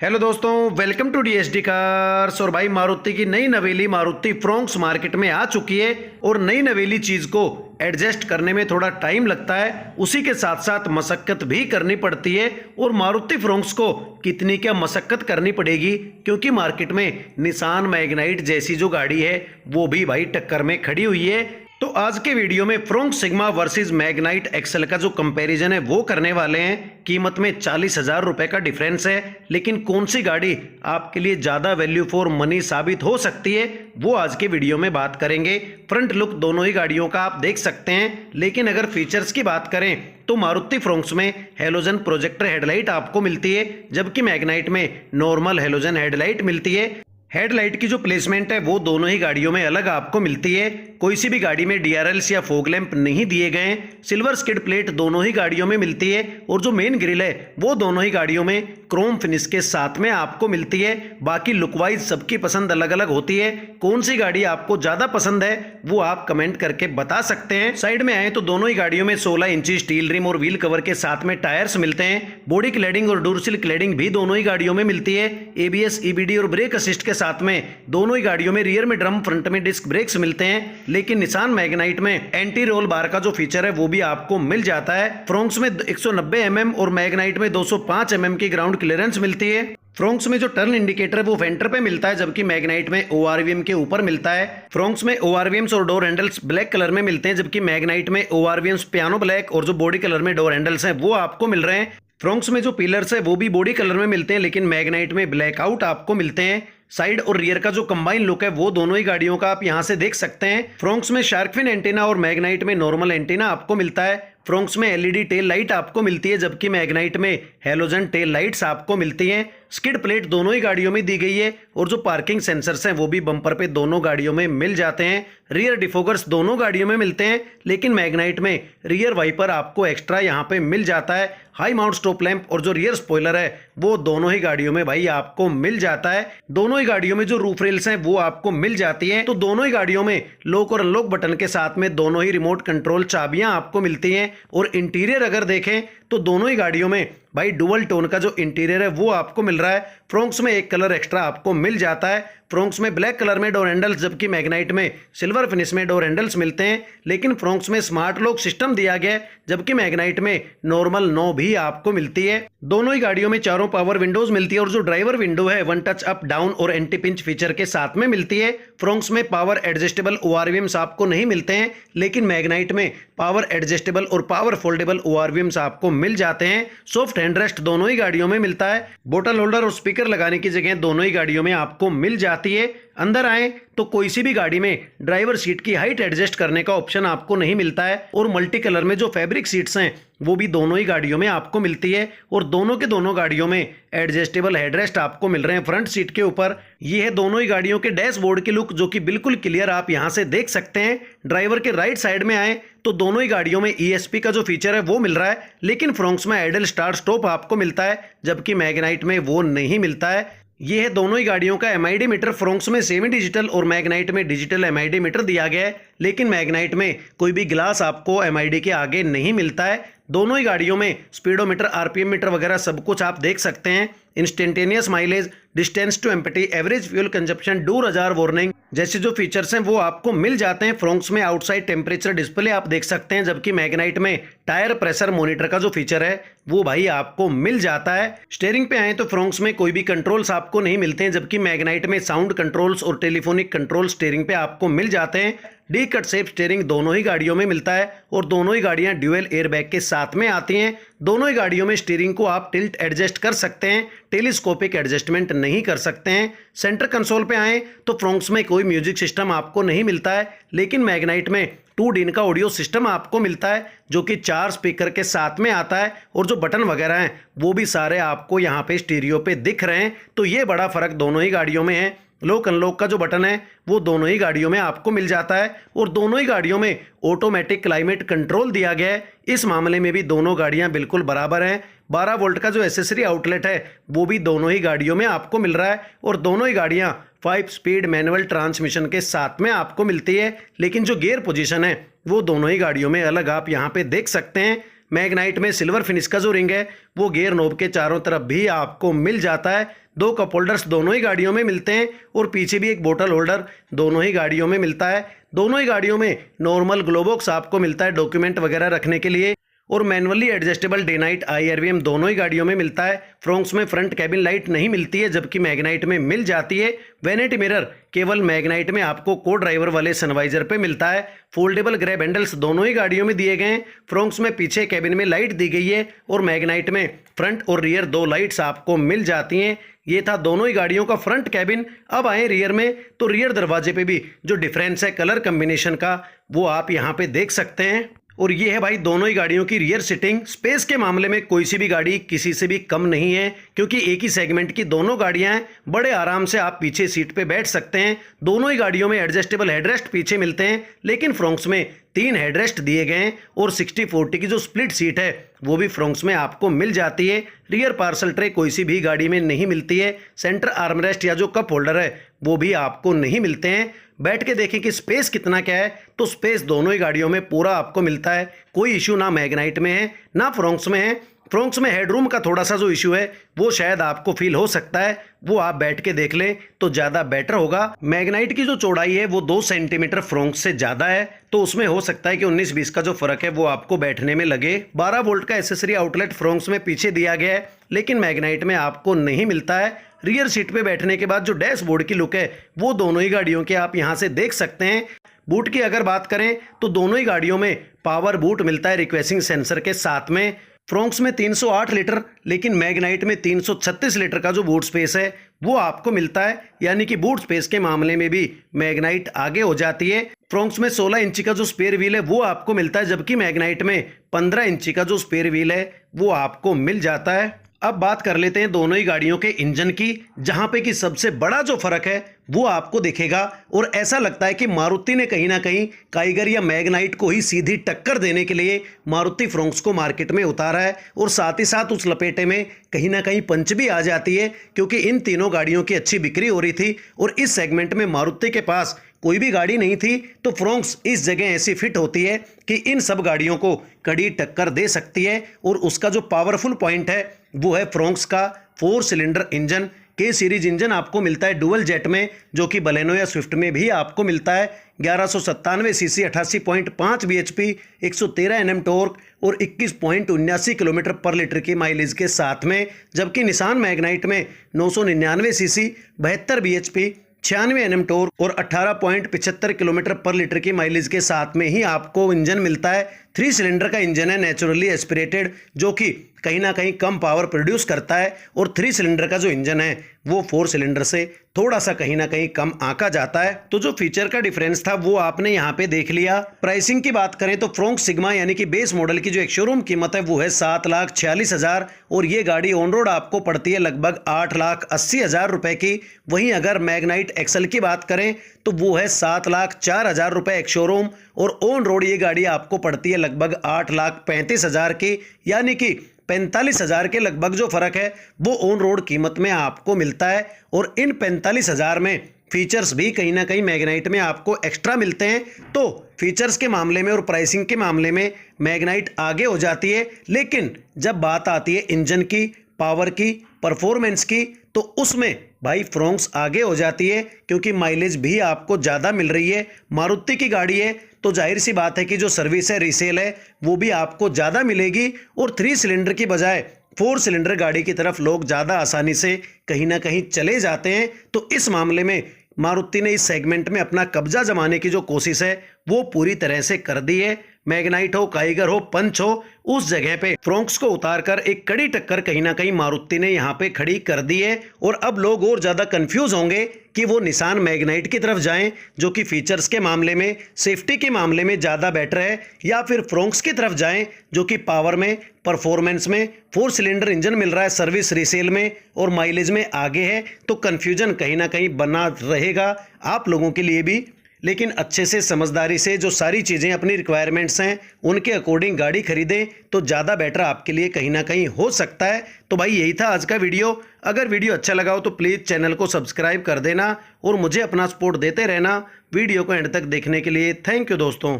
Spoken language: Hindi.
हेलो दोस्तों, वेलकम टू डीएसडी कार्स। और भाई मारुति की नई नवेली मारुति फ्रोंक्स मार्केट में आ चुकी है और नई नवेली चीज को एडजस्ट करने में थोड़ा टाइम लगता है, उसी के साथ साथ मशक्कत भी करनी पड़ती है। और मारुति फ्रोंक्स को कितनी क्या मशक्कत करनी पड़ेगी, क्योंकि मार्केट में निसान मैग्नाइट जैसी जो गाड़ी है वो भी भाई टक्कर में खड़ी हुई है। तो आज के वीडियो में Fronx Sigma versus Magnite XL का जो कंपैरिजन है वो करने वाले हैं। कीमत में 40,000 रुपए का डिफरेंस है, लेकिन कौन सी गाड़ी आपके लिए ज़्यादा वैल्यू फॉर मनी साबित हो सकती है वो आज के वीडियो में बात करेंगे। फ्रंट लुक दोनों ही गाड़ियों का आप देख सकते हैं, लेकिन अगर फीचर्स की बात करें तो मारुति फ्रोंक्स में हेलोजन प्रोजेक्टर हेडलाइट आपको मिलती है, जबकि मैग्नाइट में नॉर्मल हेलोजन हेडलाइट मिलती है। हेडलाइट की जो प्लेसमेंट है वो दोनों ही गाड़ियों में अलग आपको मिलती है। कोई सी भी गाड़ी में डीआरएल्स या फोग लैंप नहीं दिए गए। सिल्वर स्किड प्लेट दोनों ही गाड़ियों में मिलती है और जो मेन ग्रिल है वो दोनों ही गाड़ियों में क्रोम फिनिश के साथ में आपको मिलती है। बाकी लुक वाइज सबकी पसंद अलग अलग होती है। कौन सी गाड़ी आपको ज्यादा पसंद है वो आप कमेंट करके बता सकते हैं। साइड में आए तो दोनों ही गाड़ियों में 16 इंची स्टील रिम और व्हील कवर के साथ में टायर्स मिलते हैं। बॉडी क्लैडिंग और डोर्सल क्लैडिंग भी दोनों ही गाड़ियों में मिलती है। एबीएस, ईबीडी और ब्रेक असिस्ट के साथ में दोनों ही गाड़ियों में रियर में ड्रम, फ्रंट में डिस्क ब्रेक्स मिलते हैं। लेकिन निसान मैग्नाइट में एंटी रोल बार का जो फीचर है वो भी आपको मिल जाता है। फ्रोंक्स में 190 mm और मैग्नाइट में 205 mm की ग्राउंड क्लियरेंस मिलती है। फ्रोंक्स में जो टर्न इंडिकेटर है वो वेंटर पे मिलता है, जबकि मैग्नाइट में ओआरवीएम के ऊपर मिलता है। फ्रोंक्स में ओआरवीएम्स और डोर हैंडल्स ब्लैक कलर में मिलते हैं, जबकि मैग्नाइट में ओआरवीएम्स पियानो ब्लैक और जो बॉडी कलर में डोर हैंडल्स हैं वो आपको मिल रहे हैं। फ्रोंक्स में जो पिलर्स है वो भी बॉडी कलर में मिलते हैं, लेकिन मैग्नाइट में ब्लैकआउट आपको मिलते हैं। साइड और रियर का जो कंबाइन लुक है वो दोनों ही गाड़ियों का आप यहां से देख सकते हैं। फ्रोंक्स में शार्क फिन एंटीना और मैग्नाइट में नॉर्मल एंटीना आपको मिलता है। फ्रोंक्स में एलईडी टेल लाइट आपको मिलती है, जबकि मैग्नाइट में हेलोजन टेल लाइट्स आपको मिलती हैं। स्किड प्लेट दोनों ही गाड़ियों में दी गई है और जो पार्किंग सेंसर्स हैं वो भी बम्पर पे दोनों गाड़ियों में मिल जाते हैं। रियर डिफोगर्स दोनों गाड़ियों में मिलते हैं, लेकिन मैग्नाइट में रियर वाइपर आपको एक्स्ट्रा यहाँ पे मिल जाता है। हाई माउंट स्टॉप लैंप और जो रियर स्पॉइलर है वो दोनों ही गाड़ियों में भाई आपको मिल जाता है। दोनों ही गाड़ियों में जो रूफ रेल्स हैं वो आपको मिल जाती हैं। तो दोनों ही गाड़ियों में लॉक और अनलॉक बटन के साथ में दोनों ही रिमोट कंट्रोल चाबियां आपको मिलती हैं। और इंटीरियर अगर देखें तो दोनों ही गाड़ियों में भाई डुअल टोन का जो इंटीरियर है वो आपको मिल रहा है। फ्रोंक्स में एक कलर एक्स्ट्रा आपको मिल जाता है। फ्रोंक्स में ब्लैक कलर में डोर हैंडल्स, जबकि मैग्नाइट में सिल्वर फिनिश में डोर हैंडल्स मिलते हैं। लेकिन फ्रोंक्स में स्मार्ट लॉक सिस्टम दिया गया है, जबकि मैग्नाइट में नॉर्मल नो भी आपको मिलती है। दोनों ही गाड़ियों में चारों पावर विंडोज मिलती है और जो ड्राइवर विंडो है वन टच अप डाउन और एंटी पिंच फीचर के साथ में मिलती है। फ्रोंक्स में पावर एडजस्टेबल ओआरवीएम्स आपको नहीं मिलते हैं, लेकिन मैग्नाइट में पावर एडजस्टेबल और पावर फोल्डेबल ओआरवीएम्स आपको मिल जाते हैं। सॉफ्ट हैंडरेस्ट दोनों ही गाड़ियों में मिलता है। बोतल होल्डर और स्पीकर लगाने की जगह दोनों ही गाड़ियों में आपको मिल जाती है। अंदर आए तो कोई सी भी गाड़ी में ड्राइवर सीट की हाइट एडजस्ट करने का ऑप्शन आपको नहीं मिलता है और मल्टी कलर में जो फैब्रिक सीट्स हैं वो भी दोनों ही गाड़ियों में आपको मिलती है। और दोनों के दोनों गाड़ियों में एडजस्टेबल हेडरेस्ट आपको मिल रहे हैं फ्रंट सीट के ऊपर। ये है दोनों ही गाड़ियों के डैशबोर्ड की लुक, जो कि बिल्कुल क्लियर आप यहां से देख सकते हैं। ड्राइवर के राइट साइड में आए तो दोनों ही गाड़ियों में ईएसपी का जो फीचर है वो मिल रहा है, लेकिन फ्रोंक्स में आइडल स्टार्ट स्टॉप आपको मिलता है, जबकि मैग्नाइट में वो नहीं मिलता है। ये है दोनों ही गाड़ियों का एमआईडी मीटर। फ्रोंक्स में सेमी डिजिटल और मैग्नाइट में डिजिटल एमआईडी मीटर दिया गया है, लेकिन मैग्नाइट में कोई भी ग्लास आपको एमआईडी के आगे नहीं मिलता है। दोनों ही गाड़ियों में स्पीडोमीटर, आरपीएम मीटर वगैरह सब कुछ आप देख सकते हैं। Instantaneous mileage, distance to empty, average fuel consumption, door ajar warning जैसे जो फीचर्स हैं वो आपको मिल जाते हैं। फ्रोंक्स में आउटसाइड टेम्परेचर डिस्प्ले आप देख सकते हैं, जबकि मैग्नाइट में टायर प्रेशर मॉनिटर का जो फीचर है वो भाई आपको मिल जाता है। स्टीयरिंग पे आए तो फ्रोंक्स में कोई भी कंट्रोल्स आपको नहीं मिलते हैं, जबकि मैग्नाइट में साउंड कंट्रोल्स और टेलीफोनिक कंट्रोल स्टीयरिंग पे आपको मिल जाते हैं। डी कट शेप स्टीयरिंग दोनों ही गाड़ियों में मिलता है और दोनों ही गाड़ियां ड्यूअल एयरबैग के साथ में आती हैं। दोनों ही गाड़ियों में स्टीयरिंग को आप टिल्ट एडजस्ट कर सकते हैं, टेलीस्कोपिक एडजस्टमेंट नहीं कर सकते हैं। सेंटर कंसोल पे आए तो फ्रोंक्स में कोई म्यूजिक सिस्टम आपको नहीं मिलता है, लेकिन मैग्नाइट में 2 DIN का ऑडियो सिस्टम आपको मिलता है, जो कि 4 स्पीकर के साथ में आता है। और जो बटन वगैरह हैं वो भी सारे आपको यहाँ पे स्टीरियो पे दिख रहे हैं। तो ये बड़ा फर्क दोनों ही गाड़ियों में है। लॉक अनलॉक का जो बटन है वो दोनों ही गाड़ियों में आपको मिल जाता है और दोनों ही गाड़ियों में ऑटोमेटिक क्लाइमेट कंट्रोल दिया गया है। इस मामले में भी दोनों गाड़ियां बिल्कुल बराबर हैं। 12 वोल्ट का जो एसेसरी आउटलेट है वो भी दोनों ही गाड़ियों में आपको मिल रहा है और दोनों ही गाड़ियां 5 स्पीड मैनुअल ट्रांसमिशन के साथ में आपको मिलती है। लेकिन जो गियर पोजीशन है वो दोनों ही गाड़ियों में अलग आप यहाँ पे देख सकते हैं। मैग्नाइट में सिल्वर फिनिश का जो रिंग है वो गियर नोब के चारों तरफ भी आपको मिल जाता है। 2 कप होल्डर्स दोनों ही गाड़ियों में मिलते हैं और पीछे भी एक बोतल होल्डर दोनों ही गाड़ियों में मिलता है। दोनों ही गाड़ियों में नॉर्मल ग्लो बॉक्स आपको मिलता है डॉक्यूमेंट वगैरह रखने के लिए, और manually adjustable day night IRVM दोनों ही गाड़ियों में मिलता है। फ्रोंक्स में फ्रंट कैबिन लाइट नहीं मिलती है, जबकि मैग्नाइट में मिल जाती है। वैनिटी मिरर केवल मैग्नाइट में आपको को ड्राइवर वाले सनवाइजर पे मिलता है। फोल्डेबल ग्रैब हैंडल्स दोनों ही गाड़ियों में दिए गए हैं। फ्रोंक्स में पीछे कैबिन में लाइट दी गई है और मैग्नाइट में फ्रंट और रियर 2 लाइट्स आपको मिल जाती हैं। ये था दोनों ही गाड़ियों का फ्रंट कैबिन। अब आए रियर में, तो रियर दरवाजे पे भी जो डिफरेंस है कलर कम्बिनेशन का वो आप यहाँ पे देख सकते हैं। और ये है भाई दोनों ही गाड़ियों की रियर सीटिंग। स्पेस के मामले में कोई सी भी गाड़ी किसी से भी कम नहीं है, क्योंकि एक ही सेगमेंट की दोनों गाड़ियां हैं। बड़े आराम से आप पीछे सीट पे बैठ सकते हैं। दोनों ही गाड़ियों में एडजस्टेबल हेडरेस्ट पीछे मिलते हैं, लेकिन फ्रोंक्स में 3 हेडरेस्ट दिए गए हैं और 60-40 की जो स्प्लिट सीट है वो भी फ्रोंक्स में आपको मिल जाती है। रियर पार्सल ट्रे कोई सी भी गाड़ी में नहीं मिलती है। सेंटर आर्मरेस्ट या जो कप होल्डर है वो भी आपको नहीं मिलते हैं। बैठ के देखें कि स्पेस कितना क्या है, तो स्पेस दोनों ही गाड़ियों में पूरा आपको मिलता है। कोई इशू ना मैग्नाइट में है ना फ्रोंक्स में है। फ्रोंक्स में हेडरूम का थोड़ा सा जो इशू है वो शायद आपको फील हो सकता है, वो आप बैठ के देख लें तो ज़्यादा बेटर होगा। मैग्नाइट की जो चौड़ाई है वो 2 सेंटीमीटर फ्रोंक्स से ज़्यादा है, तो उसमें हो सकता है कि 19-20 का जो फर्क है वो आपको बैठने में लगे। 12 वोल्ट का एसेसरी आउटलेट फ्रोंक्स में पीछे दिया गया है, लेकिन मैग्नाइट में आपको नहीं मिलता है। रियर सीट पे बैठने के बाद जो डैशबोर्ड की लुक है वो दोनों ही गाड़ियों के आप यहाँ से देख सकते हैं। बूट की अगर बात करें तो दोनों ही गाड़ियों में पावर बूट मिलता है रिक्वेसिंग सेंसर के साथ में। फ्रोंक्स में 308 लीटर, लेकिन मैग्नाइट में 336 लीटर का जो बूट स्पेस है वो आपको मिलता है, यानी कि बूट स्पेस के मामले में भी मैग्नाइट आगे हो जाती है। फ्रोंक्स में 16 इंची का जो स्पेयर व्हील है वो आपको मिलता है, जबकि मैग्नाइट में 15 इंची का जो स्पेयर व्हील है वो आपको मिल जाता है। अब बात कर लेते हैं दोनों ही गाड़ियों के इंजन की, जहां पे कि सबसे बड़ा जो फर्क है वो आपको दिखेगा। और ऐसा लगता है कि मारुति ने कहीं ना कहीं काइगर या मैग्नाइट को ही सीधी टक्कर देने के लिए मारुति फ्रोंक्स को मार्केट में उतारा है, और साथ ही साथ उस लपेटे में कहीं ना कहीं पंच भी आ जाती है, क्योंकि इन तीनों गाड़ियों की अच्छी बिक्री हो रही थी और इस सेगमेंट में मारुति के पास कोई भी गाड़ी नहीं थी। तो फ्रोंक्स इस जगह ऐसी फिट होती है कि इन सब गाड़ियों को कड़ी टक्कर दे सकती है। और उसका जो पावरफुल पॉइंट है वो है फ्रोंक्स का 4 सिलेंडर इंजन। के सीरीज इंजन आपको मिलता है डुअल जेट में, जो कि बलेनो या स्विफ्ट में भी आपको मिलता है। 1197 सीसी, 88.5 bhp, 113 Nm टॉर्क और 21.79 किलोमीटर पर लीटर की माइलेज के साथ में। जबकि निसान मैग्नाइट में 999 सीसी, 72 bhp, 96 Nm टॉर्क और 18.75 किलोमीटर पर लीटर की माइलेज के साथ में ही आपको इंजन मिलता है। 3 सिलेंडर का इंजन है, नेचुरली एस्पिरेटेड, जो कि कहीं ना कहीं कम पावर प्रोड्यूस करता है। और 3 सिलेंडर का जो इंजन है वो 4 सिलेंडर से थोड़ा सा कहीं ना कहीं कम आंका जाता है। तो जो फीचर का डिफरेंस था वो आपने यहाँ पे देख लिया। प्राइसिंग की बात करें तो फ्रोंक्स सिग्मा यानी कि बेस मॉडल की जो एक शोरूम कीमत है वो है 7,46,000, और ये गाड़ी ऑन रोड आपको पड़ती है लगभग 8,80,000 रुपए की। वहीं अगर मैग्नाइट एक्सल की बात करें तो वो है 7,04,000 रुपए एक शोरूम, और ऑन रोड ये गाड़ी आपको पड़ती है लगभग 8,35,000 की, यानी कि 45,000 के लगभग जो फर्क है वो ऑन रोड कीमत में आपको मिलता है। और इन 45,000 में फीचर्स भी कहीं ना कहीं मैग्नाइट में आपको एक्स्ट्रा मिलते हैं। तो फीचर्स के मामले में और प्राइसिंग के मामले में मैग्नाइट आगे हो जाती है, लेकिन जब बात आती है इंजन की, पावर की, परफॉर्मेंस की, तो उसमें भाई फ्रोंक्स आगे हो जाती है, क्योंकि माइलेज भी आपको ज़्यादा मिल रही है। मारुति की गाड़ी है तो जाहिर सी बात है कि जो सर्विस है, रीसेल है, वो भी आपको ज़्यादा मिलेगी। और 3 सिलेंडर की बजाय 4 सिलेंडर गाड़ी की तरफ लोग ज़्यादा आसानी से कहीं ना कहीं चले जाते हैं। तो इस मामले में मारुति ने इस सेगमेंट में अपना कब्जा जमाने की जो कोशिश है वो पूरी तरह से कर दी है। मैग्नाइट हो, काइगर हो, पंच हो, उस जगह पे फ्रोंक्स को उतारकर एक कड़ी टक्कर कहीं ना कहीं मारुति ने यहाँ पे खड़ी कर दी है। और अब लोग और ज़्यादा कंफ्यूज होंगे कि वो निसान मैग्नाइट की तरफ जाएं, जो कि फीचर्स के मामले में, सेफ्टी के मामले में ज़्यादा बेटर है, या फिर फ्रोंक्स की तरफ जाएं जो कि पावर में, परफॉर्मेंस में 4 सिलेंडर इंजन मिल रहा है, सर्विस रीसेल में और माइलेज में आगे है। तो कन्फ्यूजन कहीं ना कहीं बना रहेगा आप लोगों के लिए भी। लेकिन अच्छे से समझदारी से जो सारी चीज़ें अपनी रिक्वायरमेंट्स हैं उनके अकॉर्डिंग गाड़ी खरीदें तो ज़्यादा बेटर आपके लिए कहीं ना कहीं हो सकता है। तो भाई यही था आज का वीडियो। अगर वीडियो अच्छा लगा हो तो प्लीज़ चैनल को सब्सक्राइब कर देना और मुझे अपना सपोर्ट देते रहना। वीडियो को एंड तक देखने के लिए थैंक यू दोस्तों।